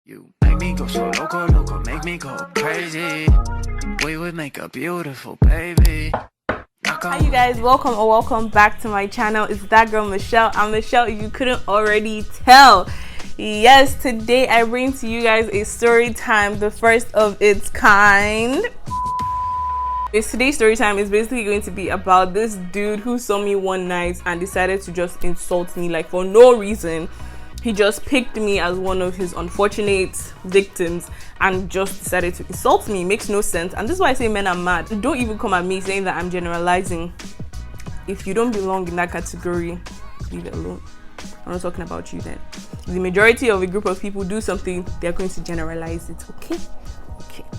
You make me go so loco, loco, make me go crazy. We would make a beautiful baby. Hi you guys, welcome or welcome back to my channel. It's that girl Michelle. I'm Michelle if you couldn't already tell. Yes, today I bring to you guys a story time, the first of its kind. Today's story time is basically going to be about this dude who saw me one night and decided to just insult me, like for no reason. He just picked me as one of his unfortunate victims and just decided to insult me. It makes no sense, and this is why I say men are mad. Don't even come at me saying that I'm generalizing. If you don't belong in that category, leave it alone. I'm not talking about you then. The majority of a group of people do something, they're going to generalize it, okay?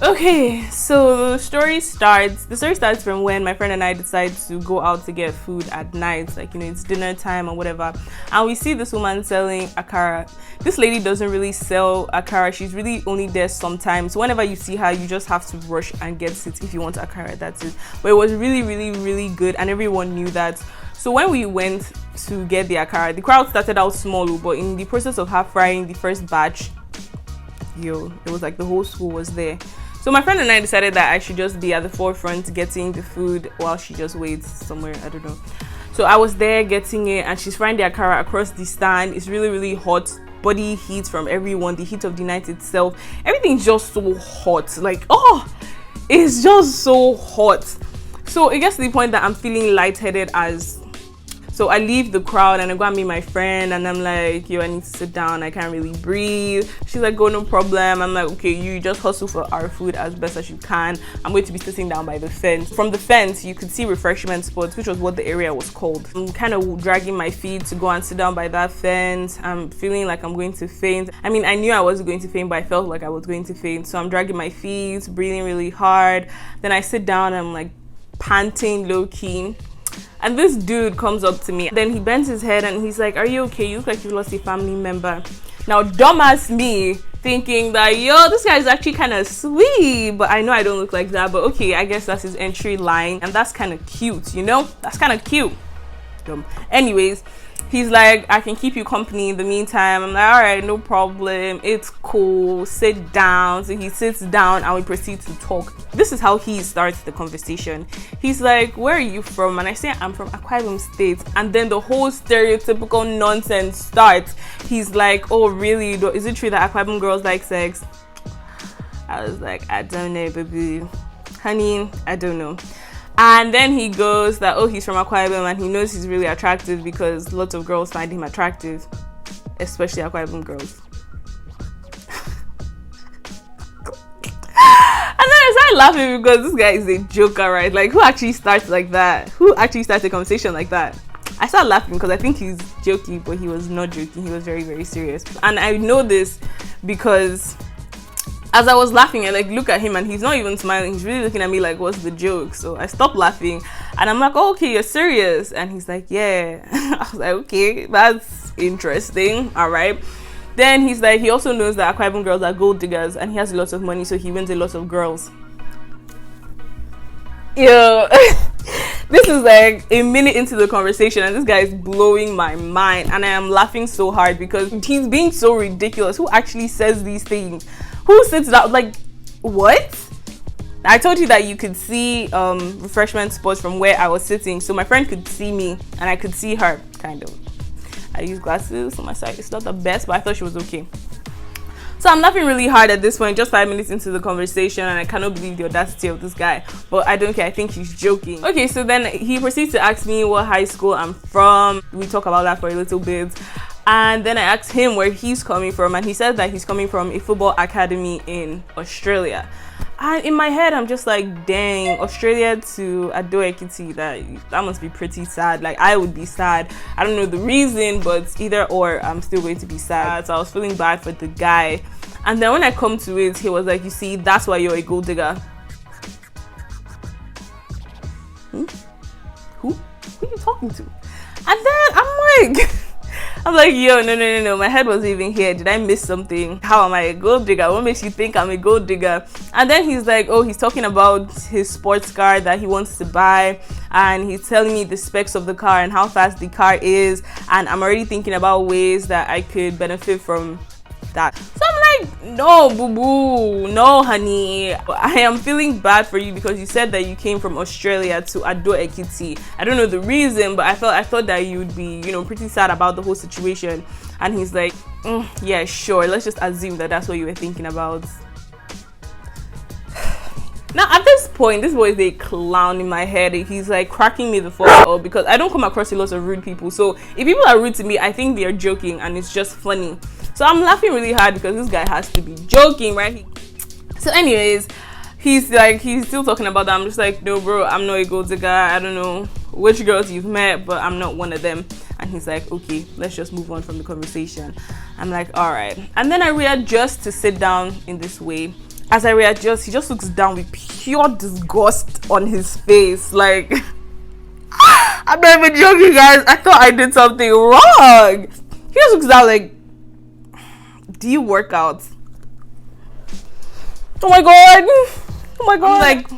Okay, so the story starts from when my friend and I decide to go out to get food at night, like, you know, it's dinner time or whatever, and we see this woman selling akara. This lady doesn't really sell akara, she's really only there sometimes. So whenever you see her, you just have to rush and get it if you want akara, that's it. But it was really good and everyone knew that. So when we went to get the akara, the crowd started out small, but in the process of her frying the first batch, it was like the whole school was there. So my friend and I decided that I should just be at the forefront getting the food while she just waits somewhere, I don't know. So I was there getting it, and she's frying the akara across the stand. It's really hot, body heat from everyone, the heat of the night itself, everything's just so hot, like, oh, it's just so hot. So it gets to the point that I'm feeling lightheaded so I leave the crowd and I go and meet my friend, and I'm like, yo, I need to sit down, I can't really breathe. She's like, go, no problem. I'm like, okay, you just hustle for our food as best as you can. I'm going to be sitting down by the fence. From the fence, you could see refreshment spots, which was what the area was called. I'm kind of dragging my feet to go and sit down by that fence. I'm feeling like I'm going to faint. I mean, I knew I wasn't going to faint, but I felt like I was going to faint. So I'm dragging my feet, breathing really hard. Then I sit down and I'm like panting low-key. And this dude comes up to me. Then he bends his head and he's like, are you okay? You look like you lost a family member. Now, dumbass me, thinking that, yo, this guy is actually kind of sweet. But I know I don't look like that. But okay, I guess that's his entry line. And that's kind of cute, you know? That's kind of cute. Anyways, he's like, I can keep you company in the meantime. I'm like, all right, no problem. It's cool. Sit down. So he sits down and we proceed to talk. This is how he starts the conversation. He's like, where are you from? And I say, I'm from Akwa Ibom State. And then the whole stereotypical nonsense starts. He's like, oh, really? Is it true that Akwa Ibom girls like sex? I was like, I don't know, baby. Honey, I don't know. And then he goes that, oh, he's from Akwa Ibom and he knows he's really attractive because lots of girls find him attractive, especially Akwa Ibom girls. And then I started laughing because this guy is a joker, right? Like, who actually starts like that? Who actually starts a conversation like that? I started laughing because I think he's joking, but he was not joking. He was very serious. And I know this because as I was laughing, I like look at him and he's not even smiling. He's really looking at me like, what's the joke? So I stopped laughing and I'm like, oh, okay, you're serious? And he's like, yeah. I was like, okay, that's interesting. All right. Then he's like, he also knows that Akwa Ibom girls are gold diggers and he has a lot of money, so he wins a lot of girls. Yo, this is like a minute into the conversation and this guy is blowing my mind and I am laughing so hard because he's being so ridiculous. Who actually says these things? Who sits down? Like, what? I told you that you could see refreshment spots from where I was sitting, so my friend could see me and I could see her, kind of. I use glasses on my side. It's not the best, but I thought she was okay. So I'm laughing really hard at this point, just 5 minutes into the conversation, and I cannot believe the audacity of this guy. But I don't care, I think he's joking. Okay, so then he proceeds to ask me what high school I'm from. We talk about that for a little bit. And then I asked him where he's coming from, and he said that he's coming from a football academy in Australia. And in my head, I'm just like, dang, Australia to ADUAD, that must be pretty sad. Like, I would be sad. I don't know the reason, but either or, I'm still going to be sad. So I was feeling bad for the guy. And then when I come to it, he was like, you see, that's why you're a gold digger. Who are you talking to? And then I'm like, yo, no, my head wasn't even here. Did I miss something? How am I a gold digger? What makes you think I'm a gold digger? And then he's like, oh, he's talking about his sports car that he wants to buy, and he's telling me the specs of the car and how fast the car is, and I'm already thinking about ways that I could benefit from that. So I'm like, no, boo boo, no, honey. I am feeling bad for you because you said that you came from Australia to ADUAD. I don't know the reason, but I thought that you'd be, you know, pretty sad about the whole situation. And he's like, yeah, sure. Let's just assume that that's what you were thinking about. Now at this point, this boy is a clown in my head. He's like cracking me the fuck up because I don't come across a lot of rude people. So if people are rude to me, I think they're joking and it's just funny. So I'm laughing really hard because this guy has to be joking, right? So anyways, he's still talking about that. I'm just like, no bro, I'm not a gold digger. I don't know which girls you've met, but I'm not one of them. And he's like, okay, let's just move on from the conversation. I'm like, all right. And then I readjust to sit down in this way. As I readjust, he just looks down with pure disgust on his face. Like, I'm not even joking, guys. I thought I did something wrong. He just looks down like, do you work out? Oh my god. Oh my god. I'm like,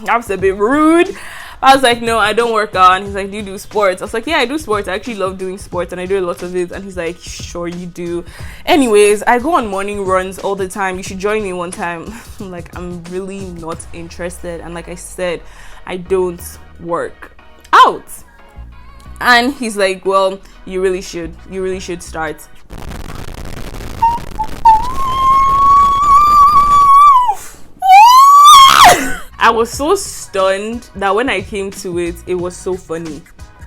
that was a bit rude. I was like, no, I don't work out. And he's like, do you do sports? I was like, yeah, I do sports. I actually love doing sports and I do a lot of it. And he's like, sure you do. Anyways, I go on morning runs all the time. You should join me one time. I'm like, I'm really not interested. And like I said, I don't work out. And he's like, well, you really should. You really should start. I was so stunned that when I came to it, it was so funny.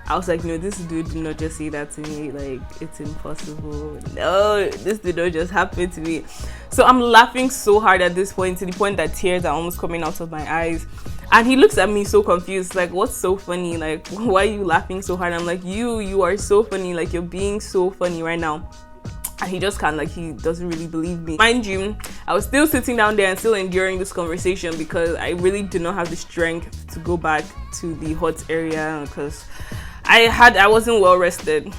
I was like, no, this dude did not just say that to me. Like, it's impossible. No, this did not just happen to me. So I'm laughing so hard at this point, to the point that tears are almost coming out of my eyes. And he looks at me so confused, like, what's so funny? Like, why are you laughing so hard? I'm like, you are so funny. Like, you're being so funny right now. And he just kind of like, he doesn't really believe me. Mind you, I was still sitting down there and still enduring this conversation because I really did not have the strength to go back to the hot area because I wasn't well rested.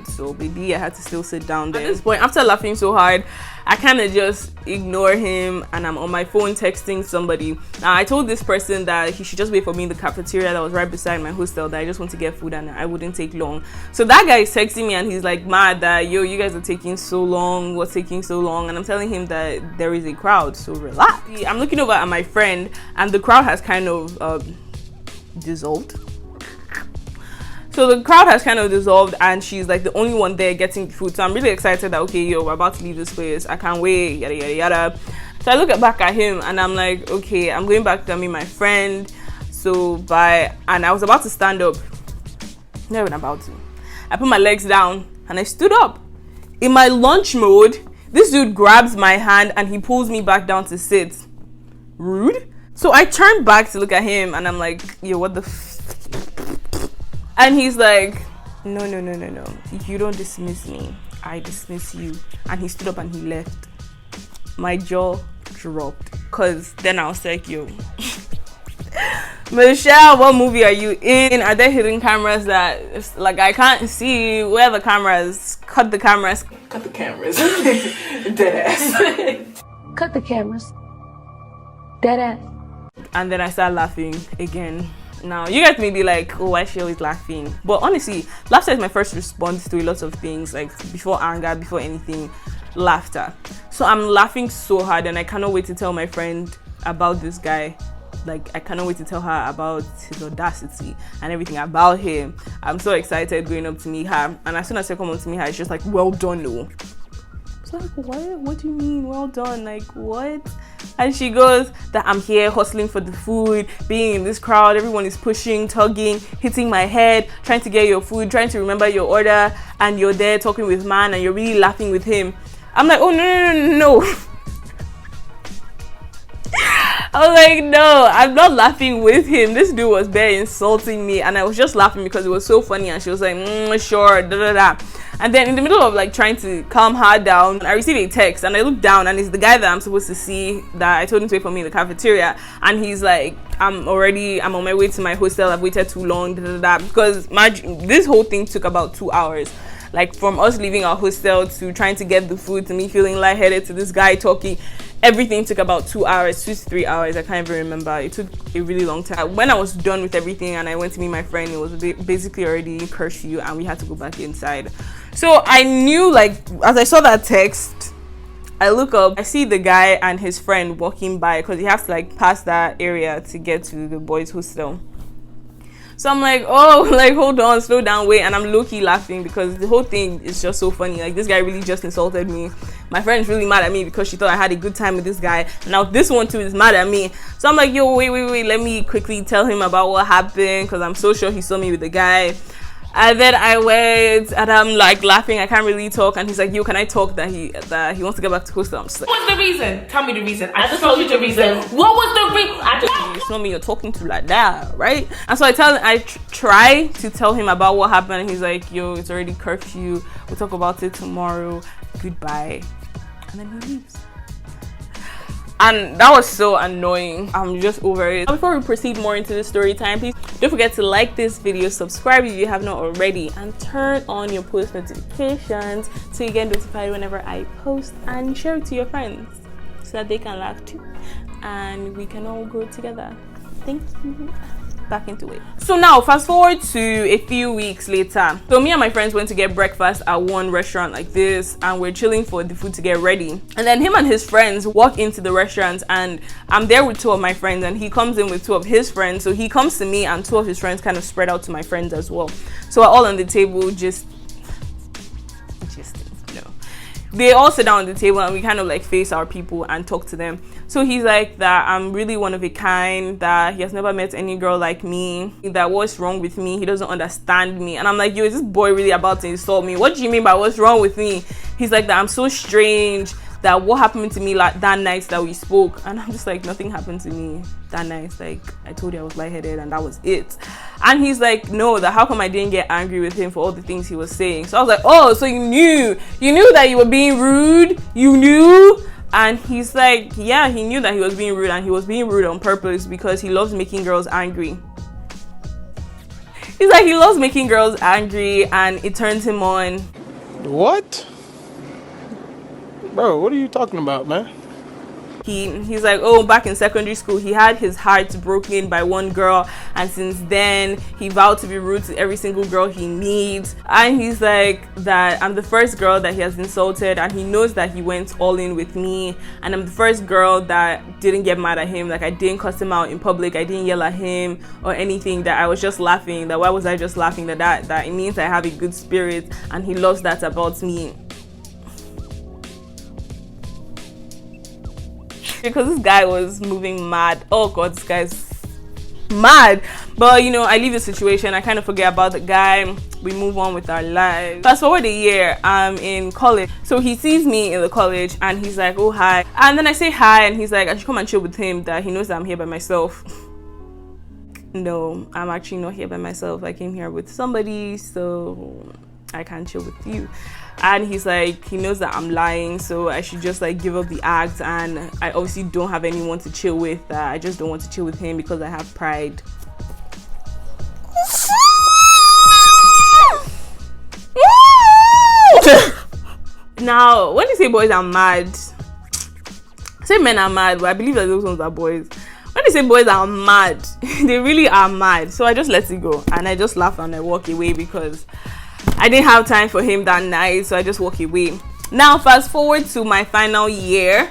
So baby, I had to still sit down there. At this point, after laughing so hard, I kind of just ignore him and I'm on my phone texting somebody. Now I told this person that he should just wait for me in the cafeteria that was right beside my hostel, that I just want to get food and I wouldn't take long. So that guy is texting me and he's like mad that, yo, you guys are taking so long. What's taking so long? And I'm telling him that there is a crowd, so relax. I'm looking over at my friend and the crowd has kind of dissolved. So the crowd has kind of dissolved and she's like the only one there getting food. So I'm really excited that, okay, yo, we're about to leave this place. I can't wait, yada, yada, yada. So I look back at him and I'm like, okay, I'm going back to meet my friend. So bye. And I was about to stand up. Not even about to. I put my legs down and I stood up. In my lunch mode, this dude grabs my hand and he pulls me back down to sit. Rude. So I turned back to look at him and I'm like, yo, what the And he's like, no, you don't dismiss me, I dismiss you. And he stood up and he left. My jaw dropped because then I was like, yo, Michelle, what movie are you in? Are there hidden cameras that like I can't see? Where are the cameras? Cut the cameras. Cut the cameras. Dead ass. Cut the cameras. Dead ass. And then I started laughing again. Now, you guys may be like, oh, why is she always laughing? But honestly, laughter is my first response to a lot of things, like before anger, before anything, laughter. So I'm laughing so hard and I cannot wait to tell my friend about this guy. Like, I cannot wait to tell her about his audacity and everything about him. I'm so excited going up to meet her. And as soon as I come up to meet her, it's just like, well done, no. It's like, what do you mean well done? Like, what? And she goes that I'm here hustling for the food, being in this crowd, everyone is pushing, tugging, hitting my head, trying to get your food, trying to remember your order, and you're there talking with man and you're really laughing with him. I'm like, oh no. I was like, no, I'm not laughing with him. This dude was bare insulting me and I was just laughing because it was so funny. And she was like, sure, And then in the middle of like trying to calm her down, I received a text and I looked down and it's the guy that I'm supposed to see, that I told him to wait for me in the cafeteria. And he's like, I'm on my way to my hostel. I've waited too long, because this whole thing took about 2 hours. Like from us leaving our hostel to trying to get the food to me feeling lightheaded to this guy talking. Everything took about 2 hours, 2 to 3 hours. I can't even remember. It took a really long time. When I was done with everything and I went to meet my friend, it was basically already curfew and we had to go back inside. So I knew, like, as I saw that text, I look up, I see the guy and his friend walking by because he has to like pass that area to get to the boys' hostel. So I'm like, oh, like, hold on, slow down, wait. And I'm low-key laughing because the whole thing is just so funny. Like, this guy really just insulted me. My friend's really mad at me because she thought I had a good time with this guy. Now this one too is mad at me. So I'm like, yo, wait, let me quickly tell him about what happened because I'm so sure he saw me with the guy. And then I went and I'm like laughing, I can't really talk, and he's like, yo, can I talk that he wants to get back to hostel? I'm just like, what's the reason? Tell me the reason. I just told you the reason. What was the reason? You know me, you're talking to like that, right? And so I try to tell him about what happened, and he's like, yo, it's already curfew, we'll talk about it tomorrow, goodbye. And then he leaves. And that was so annoying. I'm just over it. Before we proceed more into the story time, please don't forget to like this video, subscribe if you have not already, and turn on your post notifications so you get notified whenever I post, and share it to your friends so that they can laugh too and we can all grow together. Thank you. Back into it. So now fast forward to a few weeks later. So me and my friends went to get breakfast at one restaurant like this, and we're chilling for the food to get ready. And then him and his friends walk into the restaurant, and I'm there with two of my friends, and he comes in with two of his friends. So he comes to me, and two of his friends kind of spread out to my friends as well. So we're all on the table just they all sit down on the table, and we kind of like face our people and talk to them. So he's like that I'm really one of a kind, that he has never met any girl like me, that what's wrong with me, he doesn't understand me. And I'm like, yo, is this boy really about to insult me? What do you mean by what's wrong with me? He's like that I'm so strange, that what happened to me like that night that we spoke. And I'm just like, nothing happened to me that night. Like, I told you I was lightheaded and that was it. And he's like, no, that how come I didn't get angry with him for all the things he was saying? So I was like, oh, so you knew that you were being rude? You knew? And he's like, yeah, he knew that he was being rude, and he was being rude on purpose because he loves making girls angry. He's like, he loves making girls angry and it turns him on. What? Bro, what are you talking about, man? He's like, oh, back in secondary school, he had his heart broken by one girl, and since then, he vowed to be rude to every single girl he meets. And he's like, that I'm the first girl that he has insulted, and he knows that he went all in with me, and I'm the first girl that didn't get mad at him. Like, I didn't cuss him out in public, I didn't yell at him or anything, that I was just laughing, that why was I just laughing, that it means I have a good spirit, and he loves that about me. Because this guy was moving mad. Oh god, this guy's mad. But you know, I leave the situation, I kind of forget about the guy, we move on with our lives. Fast forward a year, I'm in college. So he sees me in the college and he's like, oh hi. And then I say hi, and he's like, I should come and chill with him, that he knows that I'm here by myself. No, I'm actually not here by myself. I came here with somebody, so I can't chill with you. And he's like, he knows that I'm lying, so I should just like give up the act, and I obviously don't have anyone to chill with. I just don't want to chill with him because I have pride. Now, when you say boys are mad, I say men are mad, but I believe that those ones are boys. When they say boys are mad, they really are mad. So I just let it go, and I just laugh and I walk away because I didn't have time for him that night, so I just walk away. Now, fast forward to my final year.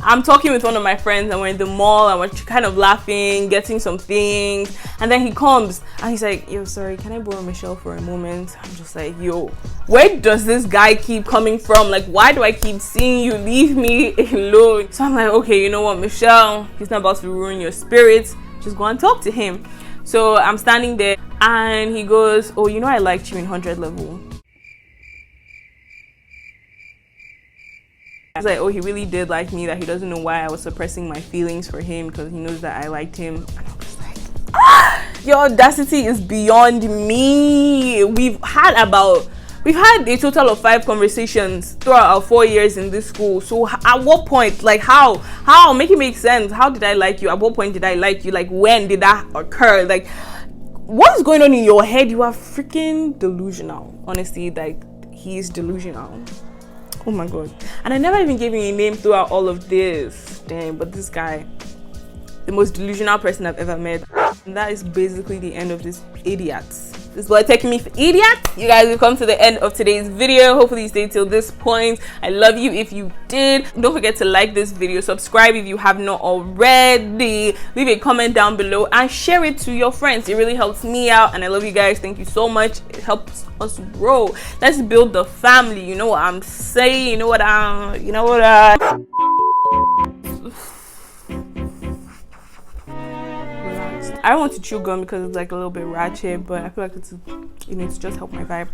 I'm talking with one of my friends, and we're in the mall, and we're kind of laughing, getting some things. And then he comes, and he's like, yo, sorry, can I borrow Michelle for a moment? I'm just like, yo, where does this guy keep coming from? Like, why do I keep seeing you? Leave me alone. So I'm like, okay, you know what, Michelle, he's not about to ruin your spirits. Just go and talk to him. So I'm standing there, and he goes, oh, you know I liked you in 100 level. I was like, oh, he really did like me, that he doesn't know why I was suppressing my feelings for him because he knows that I liked him. And I was like, ah! Your audacity is beyond me. We've had a total of 5 conversations throughout our 4 years in this school. So at what point, like how make it make sense? How did I like you? At what point did I like you? Like, when did that occur? Like, what's going on in your head? You are freaking delusional. Honestly, like, he's delusional. Oh my god. And I never even gave him a name throughout all of this. Damn, but this guy, the most delusional person I've ever met. And that is basically the end of this idiot. This boy taking me for idiot. You guys, we've come to the end of today's video. Hopefully you stayed till this point. I love you if you did. Don't forget to like this video, subscribe if you have not already, leave a comment down below and share it to your friends. It really helps me out, and I love you guys. Thank you so much. It helps us grow. Let's build the family. You know what I'm saying? You know what I I don't want to chew gum because it's like a little bit ratchet, but I feel like it's, you know, to just help my vibe.